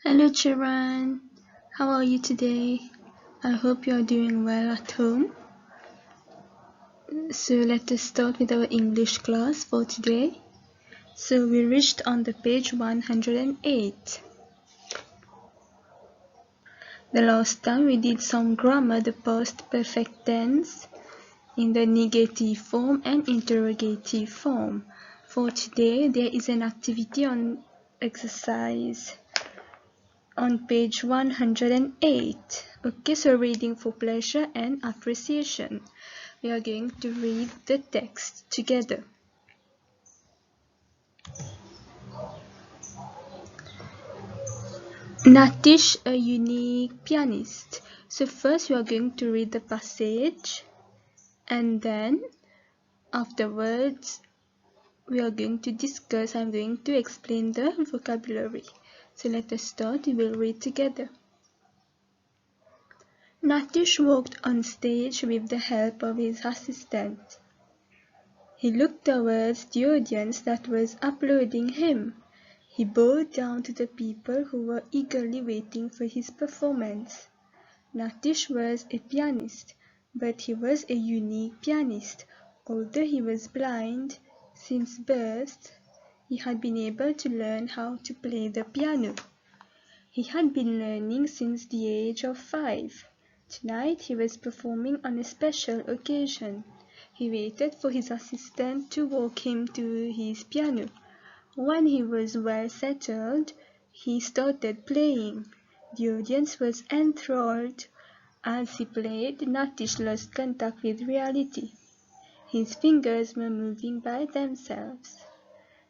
Hello children, how are you today? I hope you are doing well at home. So let us start with our English class for today. So we reached on the page 108. The last time we did some grammar, the past perfect tense in the negative form and interrogative form. For today there is an activity on exercise on page 108. Okay, so reading for pleasure and appreciation. We are going to read the text together. Natish, a unique pianist. So first we are going to read the passage, and then afterwards we are going to discuss. I'm going to explain the vocabulary. So let us start. We will read together. Natish walked on stage with the help of his assistant. He looked towards the audience that was applauding him. He bowed down to the people who were eagerly waiting for his performance. Natish was a pianist, but he was a unique pianist. Although he was blind since birth, he had been able to learn how to play the piano. He had been learning since the age of 5. Tonight he was performing on a special occasion. He waited for his assistant to walk him to his piano. When he was well settled, he started playing. The audience was enthralled. As he played, Natish lost contact with reality. His fingers were moving by themselves.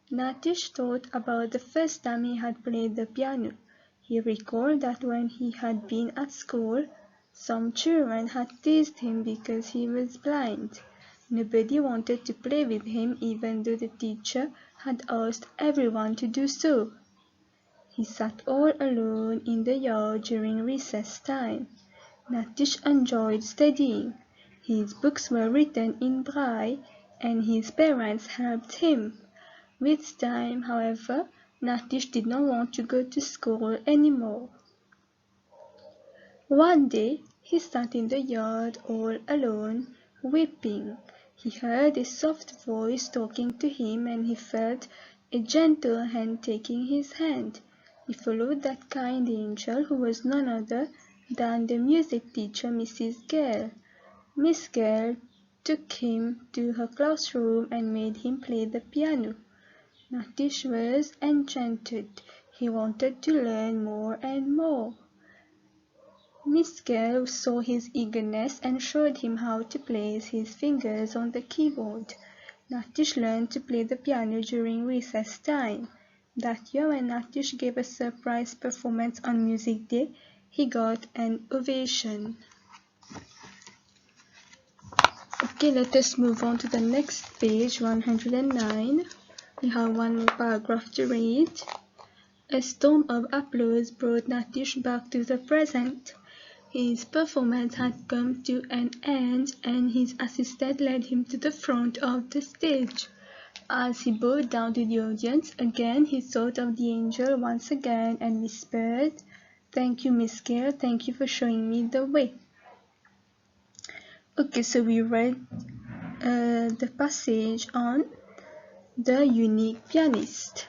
Natish thought about the first time he had played the piano. He recalled that when he had been at school, some children had teased him because he was blind. Nobody wanted to play with him even though the teacher had asked everyone to do so. He sat all alone in the yard during recess time. Natish enjoyed studying. His books were written in Braille and his parents helped him. With time, however, Natish did not want to go to school anymore. One day, he sat in the yard all alone, weeping. He heard a soft voice talking to him and he felt a gentle hand taking his hand. He followed that kind angel who was none other than the music teacher, Mrs. Gale. Miss Gale took him to her classroom and made him play the piano. Natish was enchanted. He wanted to learn more and more. Miss Gale saw his eagerness and showed him how to place his fingers on the keyboard. Natish learned to play the piano during recess time. That year when Natish gave a surprise performance on Music Day, he got an ovation. Okay, let us move on to the next page, 109. We have one more paragraph to read. A storm of applause brought Natish back to the present. His performance had come to an end and his assistant led him to the front of the stage. As he bowed down to the audience, again he thought of the angel once again and whispered, "Thank you, Miss Gale, thank you for showing me the way." Okay, so we read the passage on the unique pianist.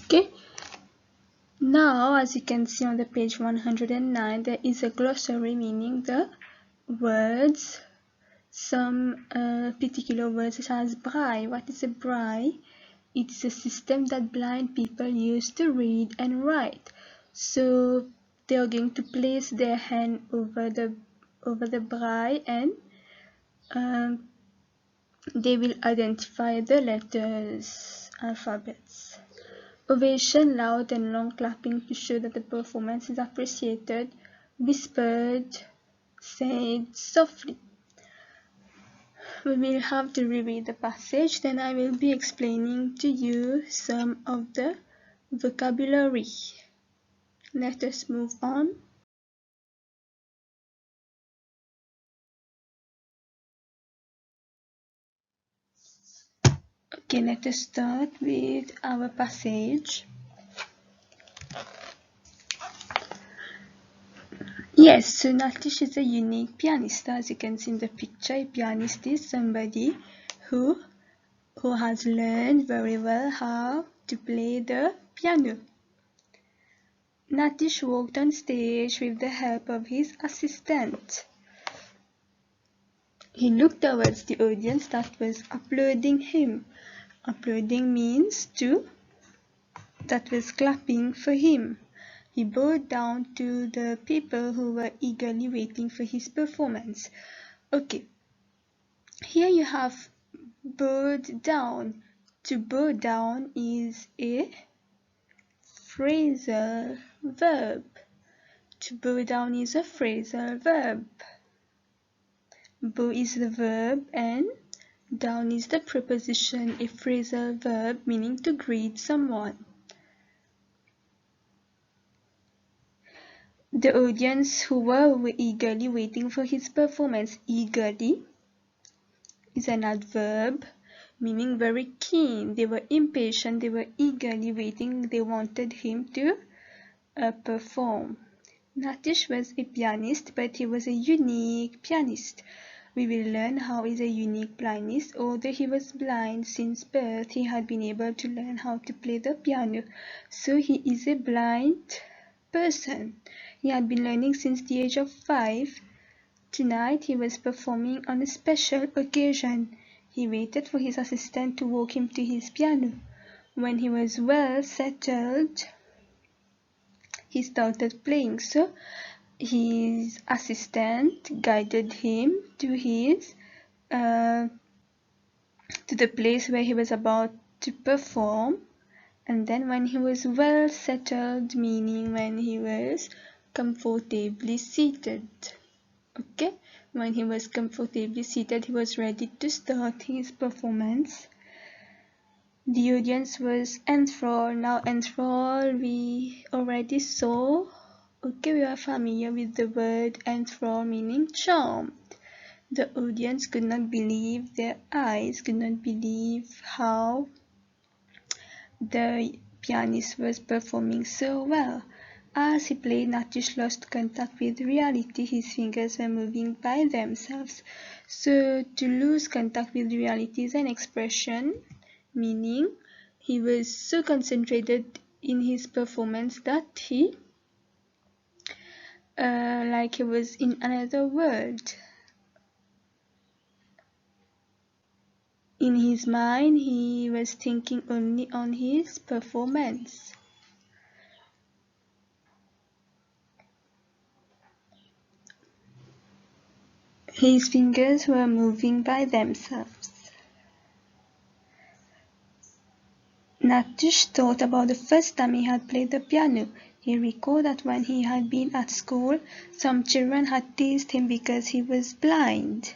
Okay, now as you can see on the page 109, there is a glossary meaning the words, some particular words such as braille. What is a braille? It's a system that blind people use to read and write. So they are going to place their hand over the braille and they will identify the letters, alphabets. Ovation, loud and long clapping to show that the performance is appreciated. Whispered, said softly. We will have to reread the passage, then I will be explaining to you some of the vocabulary. Let us move on. Okay, let us start with our passage. Yes, so Natish is a unique pianist. As you can see in the picture, a pianist is somebody who has learned very well how to play the piano. Natish walked on stage with the help of his assistant. He looked towards the audience that was applauding him. Applauding means that was clapping for him. He bowed down to the people who were eagerly waiting for his performance. Okay, here you have bowed down. To bow down is a phrasal verb. To bow down is a phrasal verb. Bow is the verb and down is the preposition, a phrasal verb meaning to greet someone. The audience who were eagerly waiting for his performance. Eagerly is an adverb meaning very keen. They were impatient, they were eagerly waiting, they wanted him to perform. Natish was a pianist, but he was a unique pianist. We will learn how he is a unique pianist. Although he was blind since birth, he had been able to learn how to play the piano. So he is a blind person. He had been learning since the age of 5. Tonight he was performing on a special occasion. He waited for his assistant to walk him to his piano. When he was well settled, he started playing. So his assistant guided him to the place where he was about to perform, and then when he was well settled, meaning when he was comfortably seated. Okay, when he was comfortably seated, he was ready to start his performance. The audience was enthralled. Now enthralled we already saw. Okay, we are familiar with the word enthralled meaning charmed. The audience could not believe their eyes, could not believe how the pianist was performing so well. As he played, Natish lost contact with reality. His fingers were moving by themselves. So to lose contact with reality is an expression meaning he was so concentrated in his performance that he like he was in another world. In his mind, he was thinking only on his performance. His fingers were moving by themselves. Natish thought about the first time he had played the piano. He recalled that when he had been at school, some children had teased him because he was blind.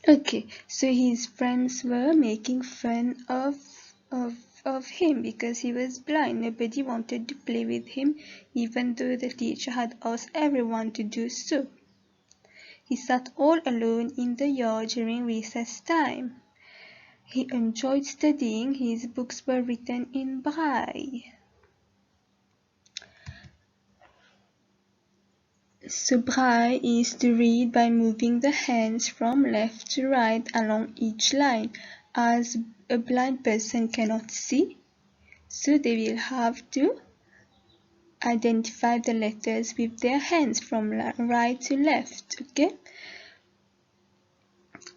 Okay, so his friends were making fun of him because he was blind. Nobody wanted to play with him, even though the teacher had asked everyone to do so. He sat all alone in the yard during recess time. He enjoyed studying. His books were written in braille. So braille is to read by moving the hands from left to right along each line. As a blind person cannot see, so they will have to identify the letters with their hands from right to left. Okay,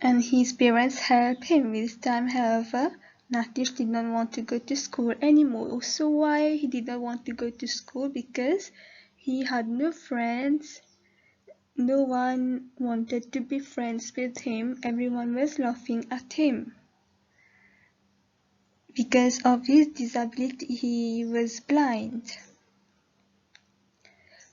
and his parents help him with time. However, Natish did not want to go to school anymore. So why he did not want to go to school? Because he had no friends. No one wanted to be friends with him. Everyone was laughing at him. Because of his disability, he was blind.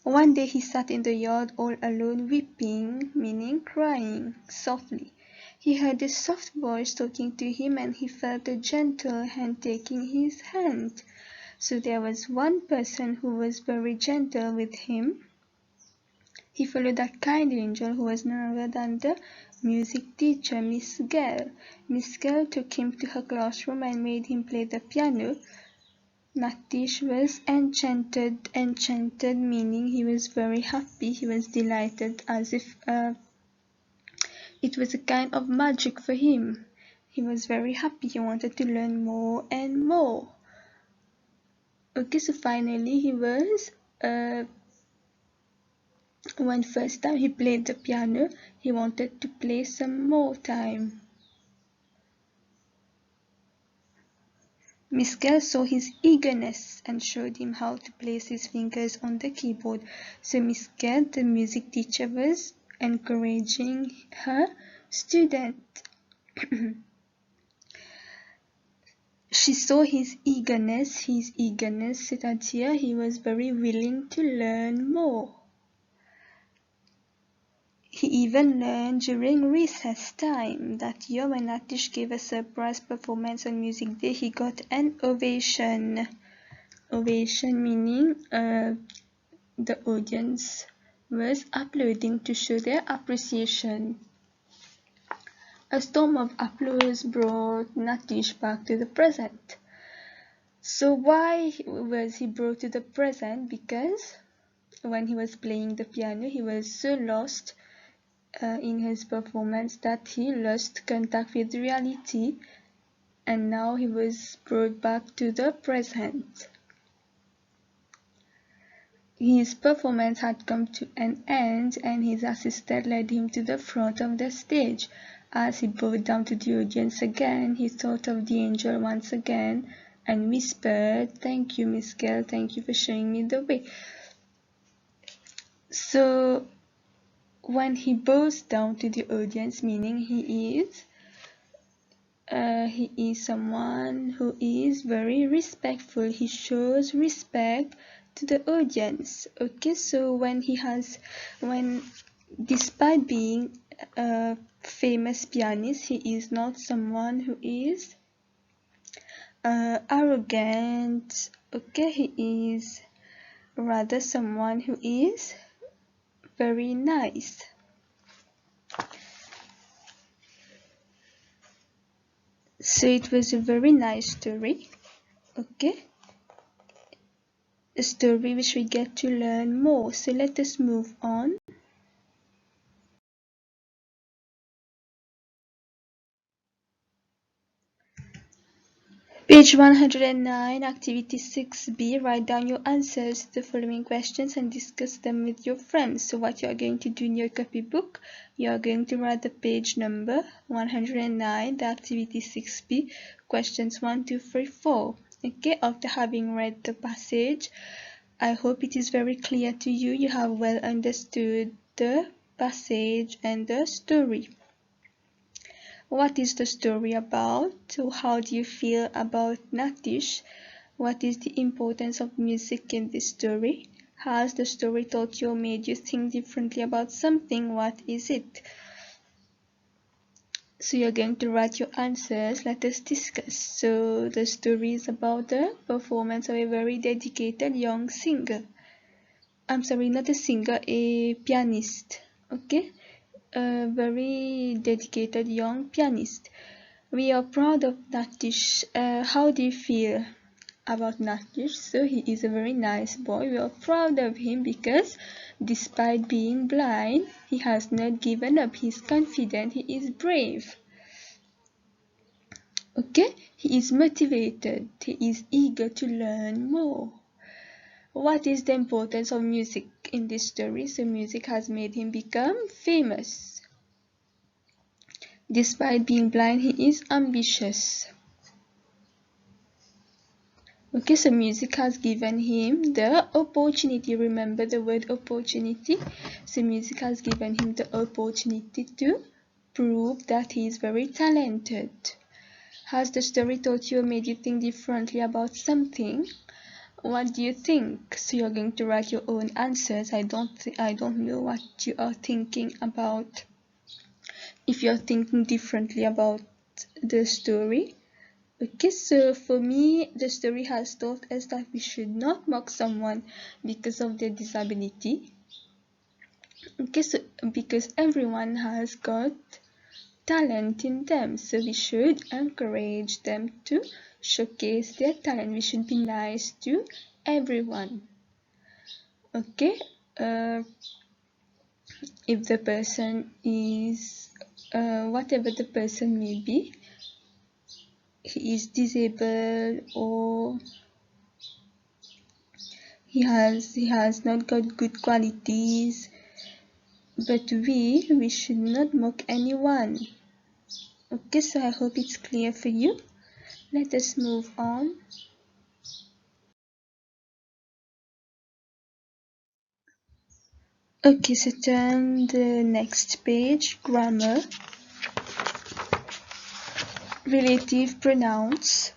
One day he sat in the yard all alone, weeping, meaning crying, softly. He heard a soft voice talking to him, and he felt a gentle hand taking his hand. So there was one person who was very gentle with him. He followed that kind angel who was none other than the music teacher, Miss Gale. Miss Gale took him to her classroom and made him play the piano. Natish was enchanted, meaning he was very happy, he was delighted, as if it was a kind of magic for him. He was very happy, he wanted to learn more and more. Okay, so finally he was, when first time he played the piano, he wanted to play some more time. Miss Gale saw his eagerness and showed him how to place his fingers on the keyboard. So Miss Gale, the music teacher, was encouraging her student. She saw his eagerness, c'est-à-dire he was very willing to learn more. He even learned during recess time. That year when Natish gave a surprise performance on Music Day, he got an ovation. Ovation meaning the audience was applauding to show their appreciation. A storm of applause brought Natish back to the present. So why was he brought to the present? Because when he was playing the piano, he was so lost in his performance that he lost contact with reality, and now he was brought back to the present. His performance had come to an end, and his assistant led him to the front of the stage. As he bowed down to the audience again, he thought of the angel once again and whispered, "Thank you, Miss Gale, thank you for showing me the way." So when he bows down to the audience, meaning he is someone who is very respectful. He shows respect to the audience. Okay, so despite being a famous pianist, he is not someone who is arrogant. Okay, he is rather someone who is very nice. So it was a very nice story. Okay, a story which we get to learn more. So let us move on. Page 109, Activity 6B. Write down your answers to the following questions and discuss them with your friends. So what you are going to do in your copybook, you are going to write the page number 109, the Activity 6B, questions 1, 2, 3, 4. Okay, after having read the passage, I hope it is very clear to you. You have well understood the passage and the story. What is the story about? How do you feel about Natish? What is the importance of music in this story? Has the story taught you or made you think differently about something? What is it? So you're going to write your answers. Let us discuss. So the story is about the performance of a very dedicated young singer. I'm sorry, not a singer, a pianist. Okay? A very dedicated young pianist. We are proud of Natish. How do you feel about Natish? So he is a very nice boy. We are proud of him because despite being blind, he has not given up. He is confident. He is brave. Okay? He is motivated. He is eager to learn more. What is the importance of music in this story? So music has made him become famous. Despite being blind, he is ambitious. Okay, so music has given him the opportunity. Remember the word opportunity. So music has given him the opportunity to prove that he is very talented. Has the story taught you or made you think differently about something? What do you think? So you're going to write your own answers. I don't know what you are thinking about. If you're thinking differently about the story. Okay, so for me, the story has taught us that we should not mock someone because of their disability. Okay, so because everyone has got talent in them, so we should encourage them to showcase their talent. We should be nice to everyone. Okay, if the person is whatever the person may be, he is disabled or he has not got good qualities, but we should not mock anyone. Okay, so I hope it's clear for you. Let us move on. Okay, so turn the next page, grammar, relative pronouns.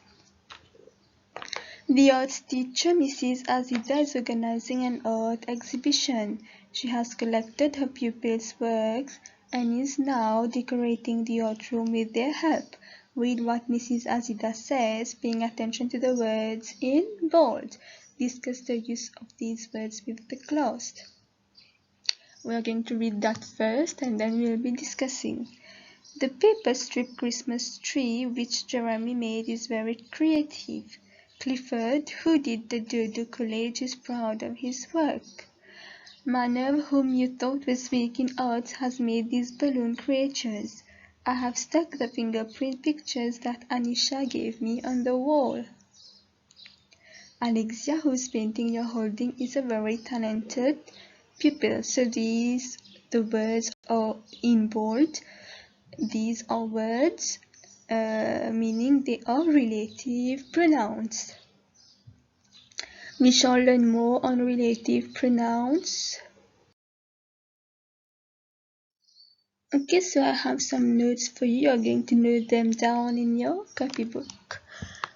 The art teacher, Mrs. Azida, is organizing an art exhibition. She has collected her pupils' works and is now decorating the art room with their help. Read what Mrs. Azida says, paying attention to the words in bold. Discuss the use of these words with the class. We are going to read that first and then we will be discussing. The paper strip Christmas tree which Jeremy made is very creative. Clifford, who did the Dodo College, is proud of his work. Manav, whom you thought was weak in arts, has made these balloon creatures. I have stuck the fingerprint pictures that Anisha gave me on the wall. Alexia, whose painting you're holding, is a very talented pupil. So the words are in bold. These are words meaning they are relative pronouns. We shall learn more on relative pronouns. Okay, so I have some notes for you. You're going to note them down in your copybook.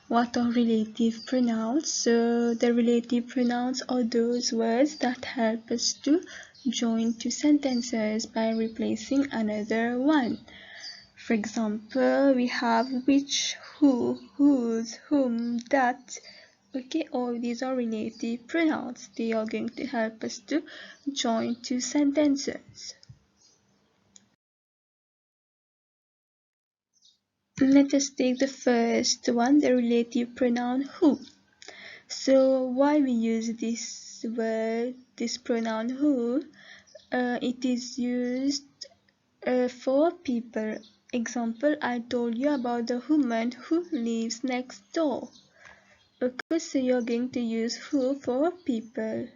What are relative pronouns? So the relative pronouns are those words that help us to join two sentences by replacing another one. For example, we have which, who, whose, whom, that. Okay, all these are relative pronouns. They are going to help us to join two sentences. Let us take the first one, the relative pronoun who. So why we use this word, this pronoun who? It is used for people. Example, I told you about the woman who lives next door. Okay, so you're going to use who for people.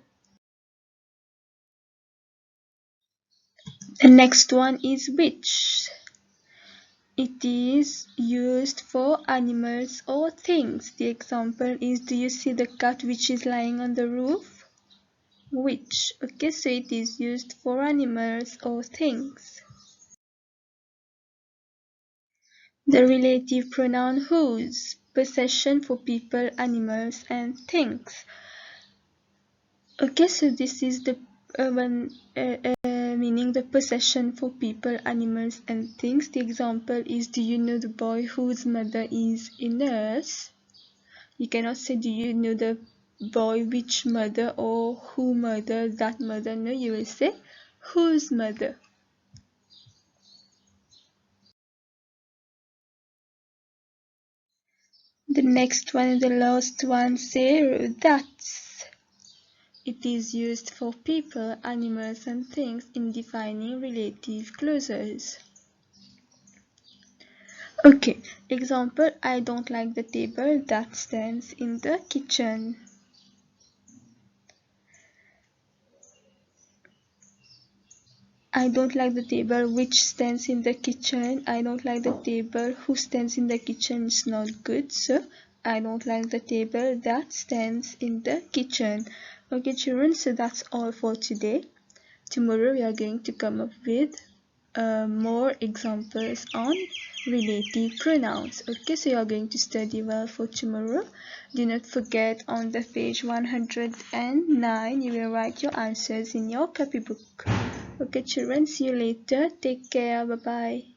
The next one is which. It is used for animals or things. The example is, do you see the cat which is lying on the roof? Which. Okay, so it is used for animals or things. The relative pronoun whose. Possession for people, animals, and things. Okay, so this is the meaning the possession for people, animals, and things. The example is, do you know the boy whose mother is a nurse? You cannot say, do you know the boy which mother or who mother, that mother. No, you will say whose mother. The next one, the last one, say that's. It is used for people, animals, and things in defining relative clauses. Okay, example, I don't like the table that stands in the kitchen. I don't like the table which stands in the kitchen. I don't like the table who stands in the kitchen. It's not good. So I don't like the table that stands in the kitchen. Okay, children, so that's all for today. Tomorrow we are going to come up with more examples on relative pronouns. Okay, so you are going to study well for tomorrow. Do not forget, on the page 109 you will write your answers in your copybook. Okay children, see you later. Take care. Bye bye.